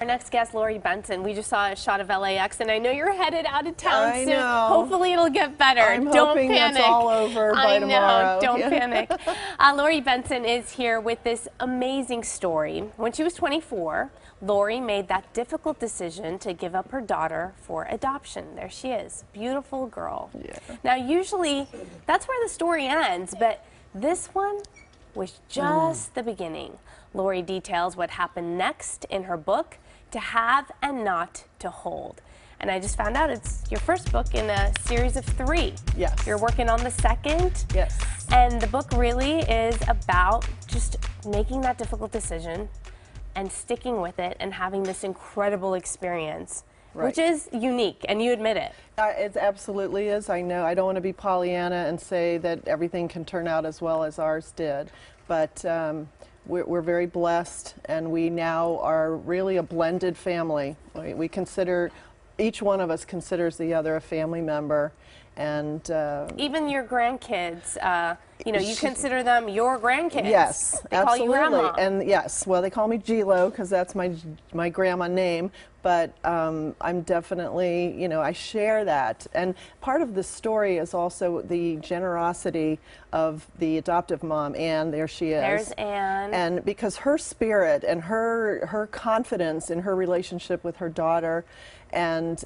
Our next guest, Lorri Benson. We just saw a shot of LAX, and I know you're headed out of town I soon. know. Hopefully it'll get better. I'm Don't hoping panic. it's all over by tomorrow. Don't Yeah. panic. Lorri Benson is here with this amazing story. When she was 24, Lorri made that difficult decision to give up her daughter for adoption. There she is, beautiful girl. Yeah. Now, usually that's where the story ends, but this one was just the beginning. Lorri details what happened next in her book, To Have and Not to Hold. And I just found out it's your first book in a series of 3. Yes. You're working on the second. Yes. And the book really is about just making that difficult decision and sticking with it and having this incredible experience, Right. which is unique, and you admit it. It absolutely is. I know. I don't want to be Pollyanna and say that everything can turn out as well as ours did, but we're very blessed, and we now are really a blended family. We consider, each one of us considers the other a family member, and Even your grandkids, you know, you consider them your grandkids. yes, They call you absolutely. grandma. And yes, well, they call me Gilo because that's my grandma name. But I'm definitely, you know, I share that. And part of the story is also the generosity of the adoptive mom, Anne. There she is. There's Anne. And because her spirit and her confidence in her relationship with her daughter, and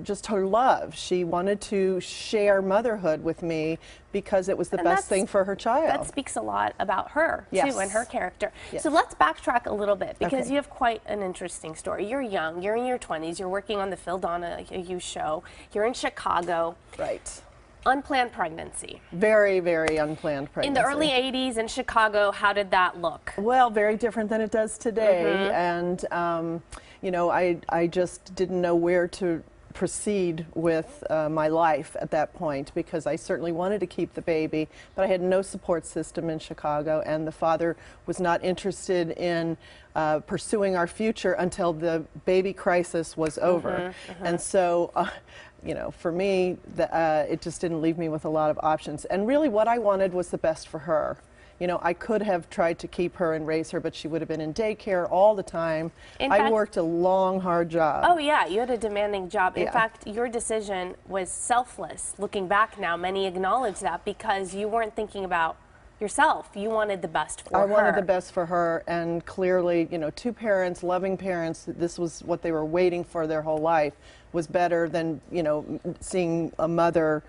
just her love, she wanted to share motherhood with me because it was the best thing for her child. That speaks a lot about her, Yes. too, and her character. Yes. So let's backtrack a little bit, because Okay. you have quite an interesting story. You're young, you're in your 20s, you're working on the Phil Donahue show, you're in Chicago. Right. Unplanned pregnancy. Very, very unplanned pregnancy. In the early 80s in Chicago, how did that look? Well, very different than it does today. And, you know, I just didn't know where to proceed with my life at that point, because I certainly wanted to keep the baby, but I had no support system in Chicago, and the father was not interested in pursuing our future until the baby crisis was over. And so, you know, for me, it just didn't leave me with a lot of options. And really what I wanted was the best for her. You know, I could have tried to keep her and raise her, but she would have been in daycare all the time. I worked a long, hard job. Oh, yeah, you had a demanding job. In Yeah. fact, your decision was selfless. Looking back now, many acknowledge that, because you weren't thinking about yourself. You wanted the best for her. I wanted the best for her, and clearly, you know, 2 parents, loving parents, this was what they were waiting for their whole life, was better than, you know, seeing a mother,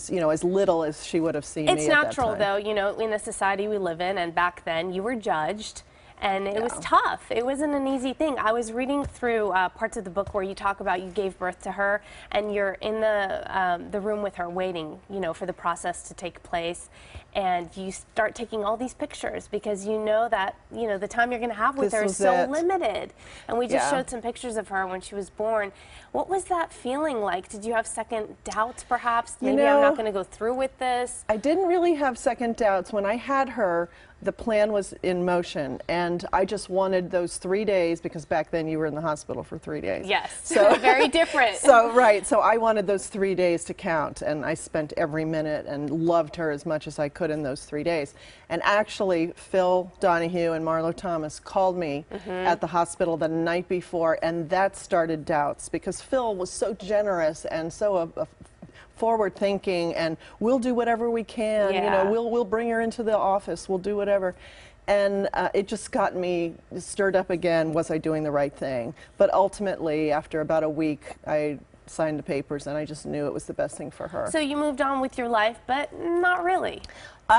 you know, as little as she would have seen me at that time. It's natural, though, you know, in the society we live in, and back then you were judged, and it was tough. It wasn't an easy thing. I was reading through parts of the book where you talk about you gave birth to her, and you're in the room with her waiting, you know, for the process to take place, and you start taking all these pictures because you know that, you know, the time you're going to have with her is so limited. And we just showed some pictures of her when she was born. What was that feeling like? Did you have second doubts, perhaps? Maybe I'm not going to go through with this. I didn't really have second doubts. When I had her, the plan was in motion, and I just wanted those 3 days, because back then you were in the hospital for 3 days. Yes, so very different. So I wanted those 3 days to count, and I spent every minute and loved her as much as I could in those 3 days. And actually, Phil Donahue and Marlo Thomas called me at the hospital the night before, and that started doubts, because Phil was so generous and so forward thinking, and we'll do whatever we can, you know, we'll bring her into the office, we'll do whatever. And it just got me stirred up again, was I doing the right thing? But ultimately, after about a week, I signed the papers, and I just knew it was the best thing for her. So you moved on with your life, but not really.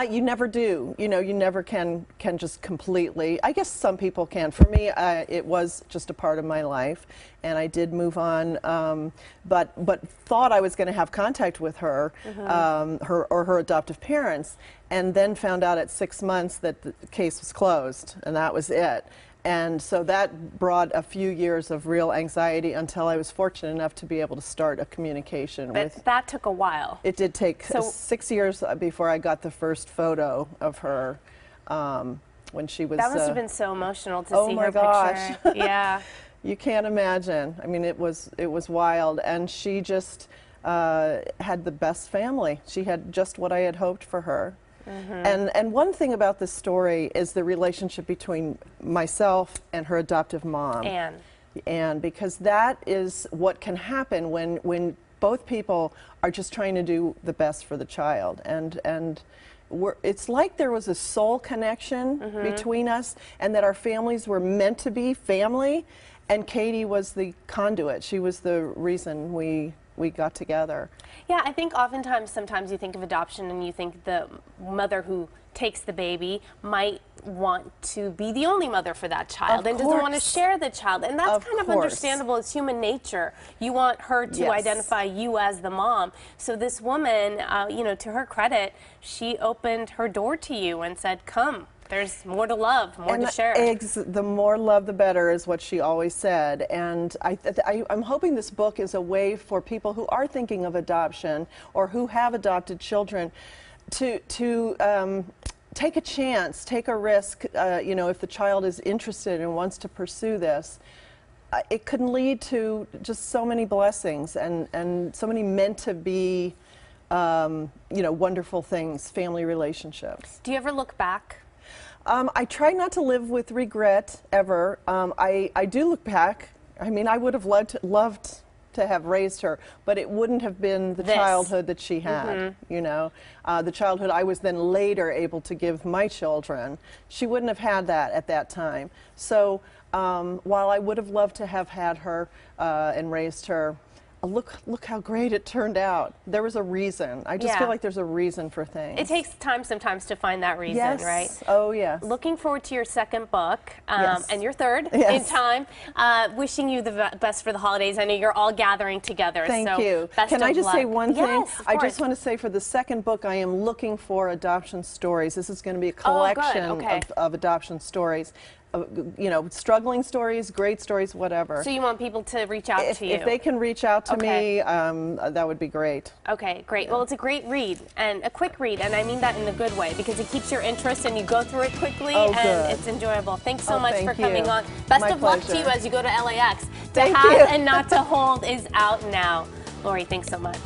You never do. You know, you never can just completely. I guess some people can. For me, it was just a part of my life, and I did move on. But thought I was going to have contact with her, her adoptive parents, and then found out at 6 months that the case was closed, and that was it. And so that brought a few years of real anxiety until I was fortunate enough to be able to start a communication with. But that took a while. It did take 6 years before I got the first photo of her when she was. That must have been so emotional to see oh my her gosh. picture. Yeah. You can't imagine. I mean, it was wild, and she just had the best family. She had just what I had hoped for her. And one thing about this story is the relationship between myself and her adoptive mom. And because that is what can happen when both people are just trying to do the best for the child. And it's like there was a soul connection between us, and that our families were meant to be family, and Katie was the conduit. She was the reason we got together. Yeah, I think oftentimes, sometimes you think of adoption and you think the mother who takes the baby might want to be the only mother for that child and doesn't want to share the child. And that's kind of understandable. It's human nature. You want her to identify you as the mom. So this woman, you know, to her credit, she opened her door to you and said, come. There's more to love, more to share. The more love, the better, is what she always said. And I'm hoping this book is a way for people who are thinking of adoption or who have adopted children to take a chance, take a risk. You know, if the child is interested and wants to pursue this, it can lead to just so many blessings and so many meant to be, you know, wonderful things, family relationships. Do you ever look back? I try not to live with regret ever. I do look back. I mean, I would have loved to have raised her, but it wouldn't have been the childhood that she had, you know. The childhood I was then later able to give my children. She wouldn't have had that at that time. So while I would have loved to have had her and raised her, look how great it turned out. There was a reason. I just feel like there's a reason for things. It takes time sometimes to find that reason, right? Oh, yes. Looking forward to your second book and your third in time. Wishing you the best for the holidays. I know you're all gathering together. Thank you. Can I just say one thing? I just want to say for the second book, I am looking for adoption stories. This is going to be a collection of adoption stories. You know, struggling stories, great stories, whatever. So you want people to reach out to you? If they can reach out to me, that would be great. Okay, great. Well, it's a great read, and a quick read, and I mean that in a good way, because it keeps your interest and you go through it quickly, and it's enjoyable. Thanks so much for coming on. Best of luck to you as you go to LAX. To Have and Not to Hold is out now. Lorri, thanks so much.